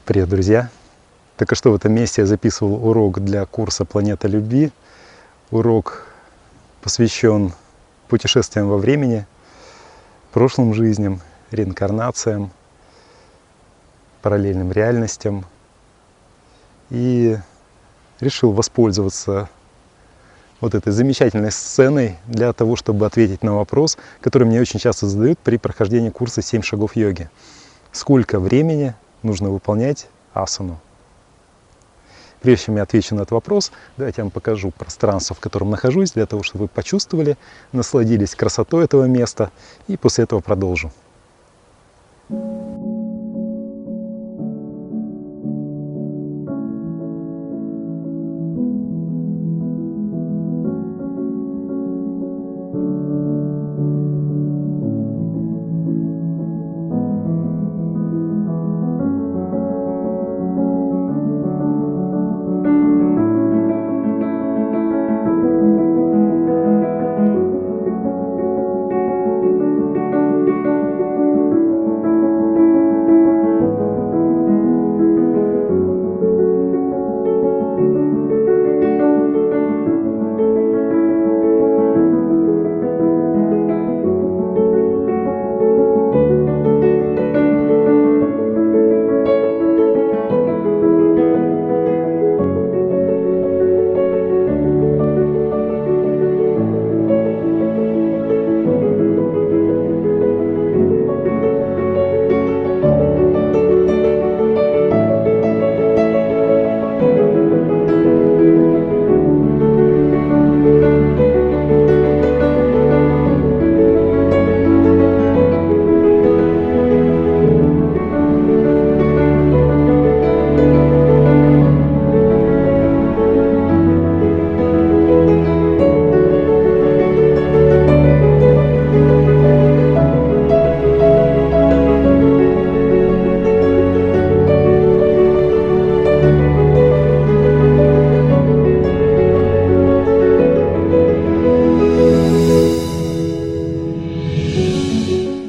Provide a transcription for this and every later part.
Привет, друзья! Только что в этом месте я записывал урок для курса «Планета любви». Урок посвящен путешествиям во времени, прошлым жизням, реинкарнациям, параллельным реальностям. И решил воспользоваться вот этой замечательной сценой для того, чтобы ответить на вопрос, который мне очень часто задают при прохождении курса «7 шагов йоги». Сколько времени нужно выполнять асану? Прежде чем я отвечу на этот вопрос, давайте я вам покажу пространство, в котором нахожусь, для того, чтобы вы почувствовали, насладились красотой этого места, и после этого продолжу.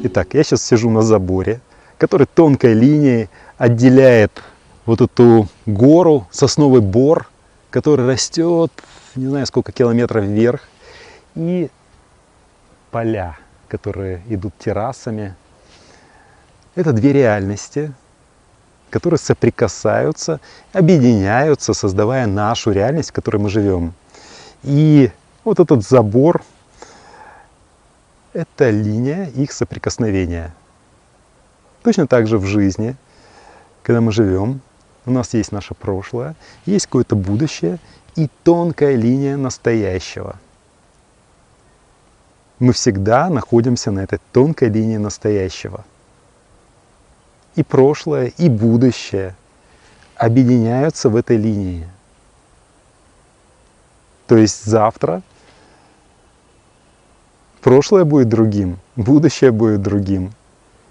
Итак, я сейчас сижу на заборе, который тонкой линией отделяет вот эту гору, сосновый бор, который растет, не знаю сколько километров вверх, и поля, которые идут террасами. Это две реальности, которые соприкасаются, объединяются, создавая нашу реальность, в которой мы живем. И вот этот забор — это линия их соприкосновения. Точно так же в жизни, когда мы живем, у нас есть наше прошлое, есть какое-то будущее и тонкая линия настоящего. Мы всегда находимся на этой тонкой линии настоящего. И прошлое, и будущее объединяются в этой линии. То есть завтра прошлое будет другим, будущее будет другим.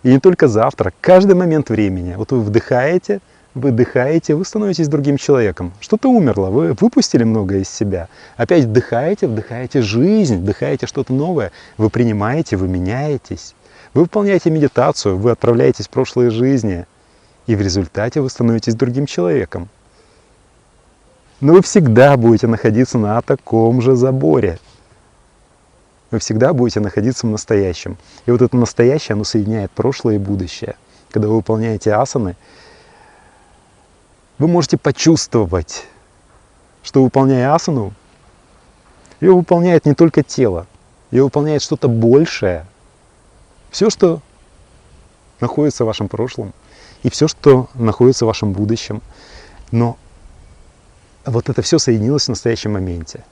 И не только завтра, каждый момент времени. Вот вы вдыхаете, выдыхаете, вы становитесь другим человеком. Что-то умерло, вы выпустили многое из себя. Опять вдыхаете, вдыхаете жизнь, вдыхаете что-то новое. Вы принимаете, вы меняетесь. Вы выполняете медитацию, вы отправляетесь в прошлые жизни. И в результате вы становитесь другим человеком. Но вы всегда будете находиться на таком же заборе. Вы всегда будете находиться в настоящем. И вот это настоящее, оно соединяет прошлое и будущее. Когда вы выполняете асаны, вы можете почувствовать, что, выполняя асану, ее выполняет не только тело, ее выполняет что-то большее. Все, что находится в вашем прошлом, и все, что находится в вашем будущем. Но вот это все соединилось в настоящем моменте.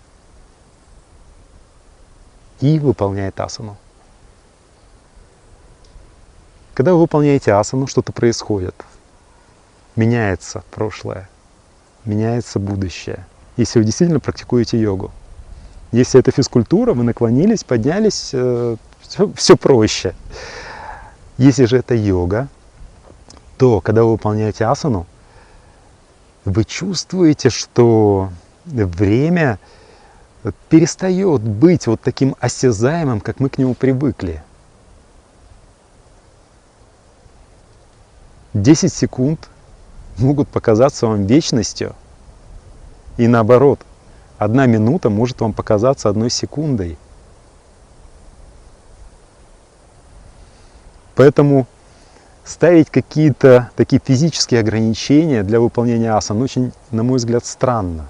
И выполняет асану. Когда вы выполняете асану, что-то происходит. Меняется прошлое, меняется будущее. Если вы действительно практикуете йогу. Если это физкультура, вы наклонились, поднялись, все проще. Если же это йога, то когда вы выполняете асану, вы чувствуете, что время перестает быть вот таким осязаемым, как мы к нему привыкли. 10 секунд могут показаться вам вечностью. И наоборот, 1 минута может вам показаться 1 секундой. Поэтому ставить какие-то такие физические ограничения для выполнения асан очень, на мой взгляд, странно.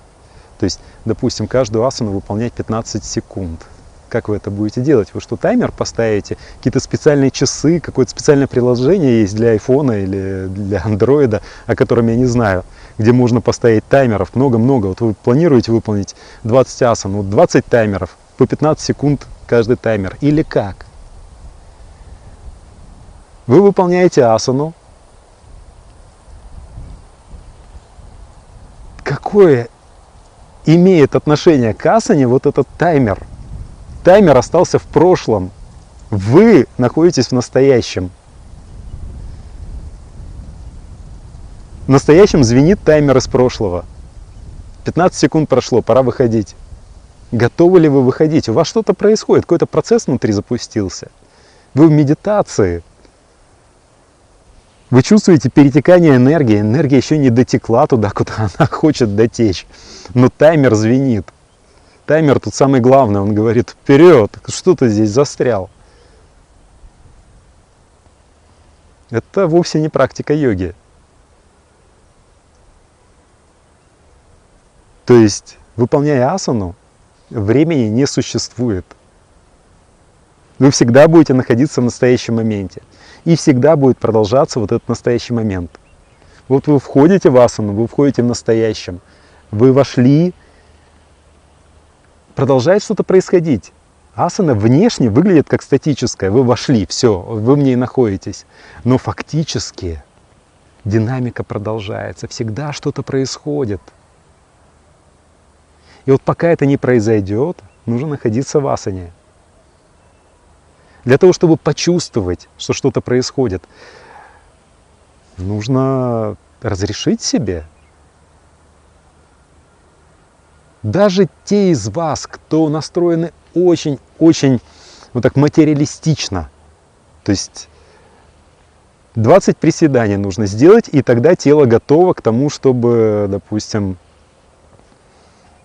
То есть, допустим, каждую асану выполнять 15 секунд. Как вы это будете делать? Вы что, таймер поставите? Какие-то специальные часы, какое-то специальное приложение есть для айфона или для андроида, о котором я не знаю, где можно поставить таймеров много-много. Вот вы планируете выполнить 20 асан, вот 20 таймеров, по 15 секунд каждый таймер. Или как? Вы выполняете асану. Какое имеет отношение к асане вот этот таймер? Таймер остался в прошлом. Вы находитесь в настоящем. В настоящем звенит таймер из прошлого. 15 секунд прошло, пора выходить. Готовы ли вы выходить? У вас что-то происходит, какой-то процесс внутри запустился. Вы в медитации. Вы чувствуете перетекание энергии. Энергия еще не дотекла туда, куда она хочет дотечь. Но таймер звенит. Таймер тут самый главный. Он говорит: вперед, что ты здесь застрял. Это вовсе не практика йоги. То есть, выполняя асану, времени не существует. Вы всегда будете находиться в настоящем моменте. И всегда будет продолжаться вот этот настоящий момент. Вот вы входите в асану, вы входите в настоящем. Вы вошли, продолжает что-то происходить. Асана внешне выглядит как статическая. Вы вошли, все, вы в ней находитесь. Но фактически динамика продолжается. Всегда что-то происходит. И вот пока это не произойдет, нужно находиться в асане. Для того, чтобы почувствовать, что что-то происходит, нужно разрешить себе. Даже те из вас, кто настроены очень-очень вот так материалистично, то есть 20 приседаний нужно сделать, и тогда тело готово к тому, чтобы, допустим,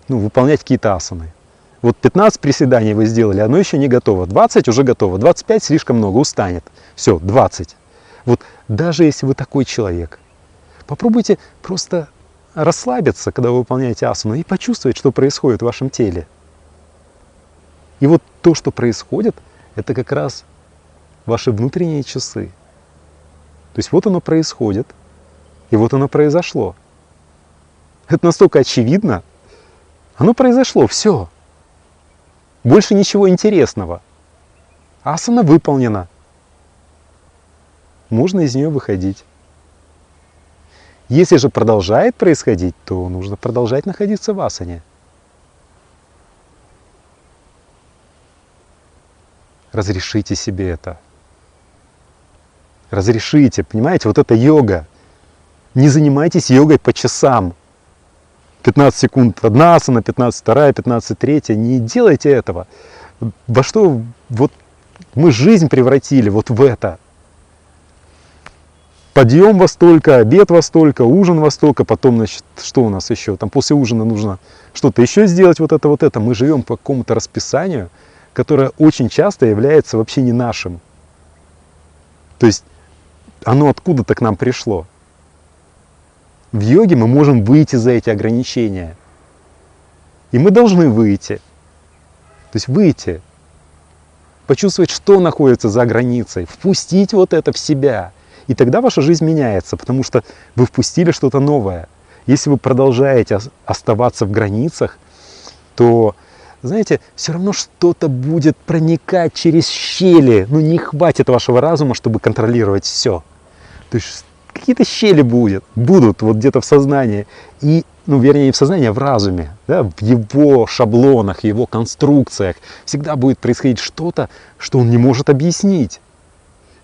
выполнять какие-то асаны. Вот 15 приседаний вы сделали, оно еще не готово. 20 уже готово, 25 слишком много, устанет. Все, 20. Вот даже если вы такой человек, попробуйте просто расслабиться, когда вы выполняете асану, и почувствовать, что происходит в вашем теле. И вот то, что происходит, это как раз ваши внутренние часы. То есть вот оно происходит, и вот оно произошло. Это настолько очевидно. Оно произошло, все. Больше ничего интересного. Асана выполнена. Можно из нее выходить. Если же продолжает происходить, то нужно продолжать находиться в асане. Разрешите себе это. Разрешите, понимаете, вот это йога. Не занимайтесь йогой по часам. 15 секунд одна асана, 15 вторая, 15 третья. Не делайте этого. Во что вот мы жизнь превратили вот в это. Подъем во столько, обед во столько, ужин во столько, потом, значит, что у нас еще? Там после ужина нужно что-то еще сделать, вот это. Мы живем по какому-то расписанию, которое очень часто является вообще не нашим. То есть оно откуда-то к нам пришло. В йоге мы можем выйти за эти ограничения. И мы должны выйти. То есть выйти. Почувствовать, что находится за границей. Впустить вот это в себя. И тогда ваша жизнь меняется, потому что вы впустили что-то новое. Если вы продолжаете оставаться в границах, то, знаете, все равно что-то будет проникать через щели. Не хватит вашего разума, чтобы контролировать все. То есть какие-то щели будут вот где-то в сознании. И, вернее, не в сознании, а в разуме. Да, в его шаблонах, его конструкциях всегда будет происходить что-то, что он не может объяснить.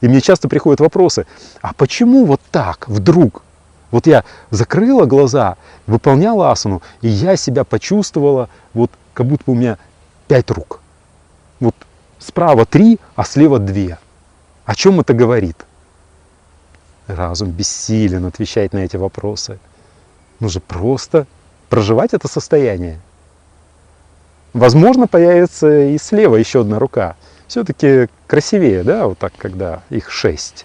И мне часто приходят вопросы: а почему вот так вдруг? Вот я закрыла глаза, выполняла асану, и я себя почувствовала, вот как будто у меня 5 рук. Вот справа 3, а слева 2. О чем это говорит? Разум бессилен отвечать на эти вопросы. Нужно просто проживать это состояние. Возможно, появится и слева еще одна рука. Все-таки красивее, да, вот так, когда их 6.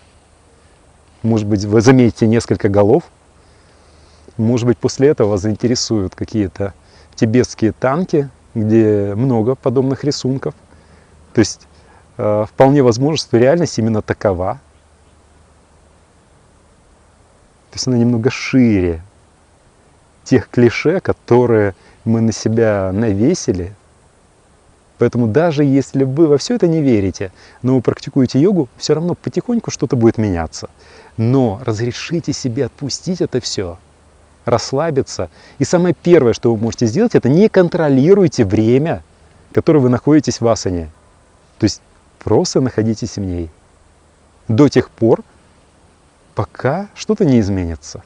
Может быть, вы заметите несколько голов. Может быть, после этого вас заинтересуют какие-то тибетские танки, где много подобных рисунков. То есть вполне возможно, что реальность именно такова. То есть она немного шире тех клише, которые мы на себя навесили. Поэтому даже если вы во все это не верите, но вы практикуете йогу, все равно потихоньку что-то будет меняться. Но разрешите себе отпустить это все, расслабиться. И самое первое, что вы можете сделать, это не контролируйте время, которое вы находитесь в асане. То есть просто находитесь в ней до тех пор, пока что-то не изменится.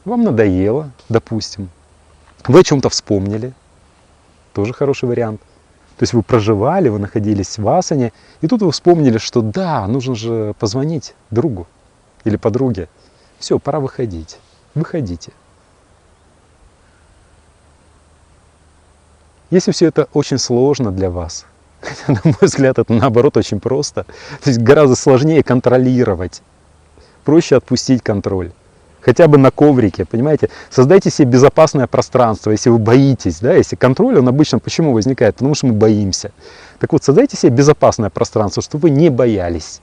Вам надоело, допустим. Вы о чем-то вспомнили. Тоже хороший вариант. То есть вы проживали, вы находились в асане, и тут вы вспомнили, что да, нужно же позвонить другу или подруге. Все, пора выходить. Выходите. Если все это очень сложно для вас, хотя, на мой взгляд, это наоборот очень просто, то есть гораздо сложнее контролировать, проще отпустить контроль. Хотя бы на коврике, понимаете? Создайте себе безопасное пространство, если вы боитесь, да, если контроль, он обычно почему возникает? Потому что мы боимся. Так вот, создайте себе безопасное пространство, чтобы вы не боялись.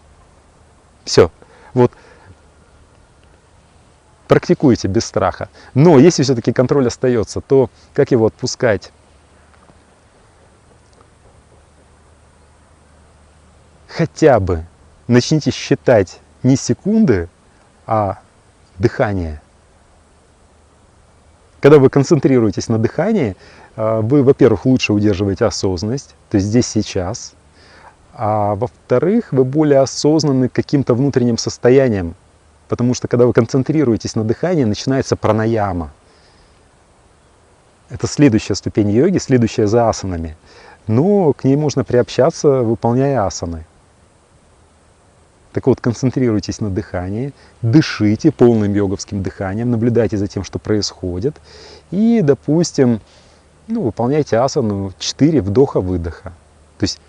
Все. Вот. Практикуйте без страха. Но если все-таки контроль остается, то как его отпускать? Хотя бы начните считать не секунды, а дыхание. Когда вы концентрируетесь на дыхании, вы, во-первых, лучше удерживаете осознанность, то есть здесь сейчас, а во-вторых, вы более осознанны каким-то внутренним состоянием, потому что когда вы концентрируетесь на дыхании, начинается пранаяма. Это следующая ступень йоги, следующая за асанами, но к ней можно приобщаться, выполняя асаны. Так вот, концентрируйтесь на дыхании, дышите полным йоговским дыханием, наблюдайте за тем, что происходит. И, допустим, выполняйте асану 4 вдоха-выдоха. То есть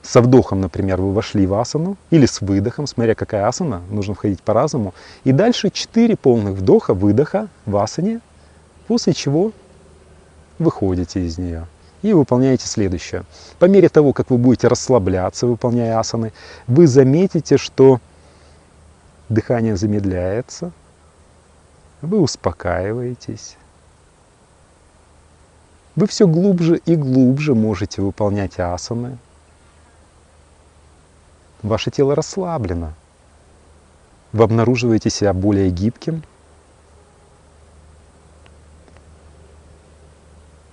со вдохом, например, вы вошли в асану, или с выдохом, смотря какая асана, нужно входить по-разному. И дальше 4 полных вдоха-выдоха в асане, после чего выходите из нее. И выполняете следующее. По мере того, как вы будете расслабляться, выполняя асаны, вы заметите, что дыхание замедляется, вы успокаиваетесь. Вы все глубже и глубже можете выполнять асаны. Ваше тело расслаблено. Вы обнаруживаете себя более гибким.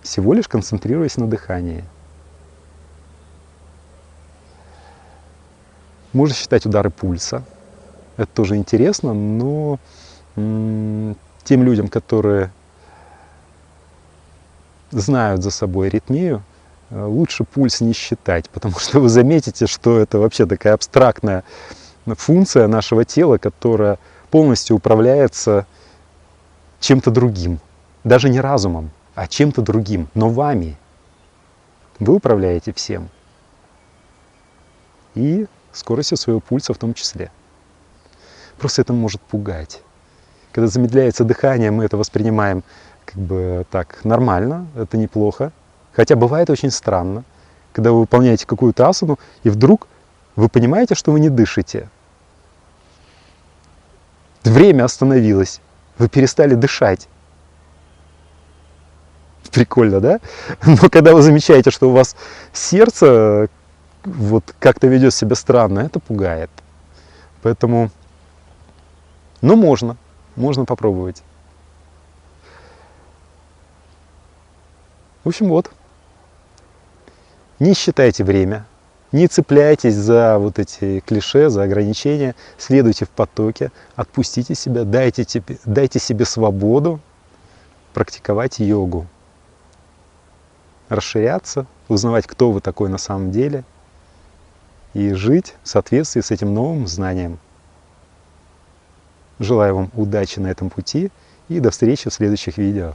Всего лишь концентрируясь на дыхании. Можно считать удары пульса. Это тоже интересно, но тем людям, которые знают за собой аритмию, лучше пульс не считать, потому что вы заметите, что это вообще такая абстрактная функция нашего тела, которая полностью управляется чем-то другим. Даже не разумом, а чем-то другим, но вами. Вы управляете всем. И скоростью своего пульса в том числе. Просто это может пугать. Когда замедляется дыхание, мы это воспринимаем как бы так нормально, это неплохо. Хотя бывает очень странно, когда вы выполняете какую-то асану, и вдруг вы понимаете, что вы не дышите. Время остановилось, вы перестали дышать. Прикольно, да? Но когда вы замечаете, что у вас сердце вот как-то ведет себя странно, это пугает. Поэтому, можно попробовать. В общем, вот. Не считайте время, не цепляйтесь за вот эти клише, за ограничения, следуйте в потоке, отпустите себя, дайте себе свободу практиковать йогу. Расширяться, узнавать, кто вы такой на самом деле. и жить в соответствии с этим новым знанием. Желаю вам удачи на этом пути и до встречи в следующих видео.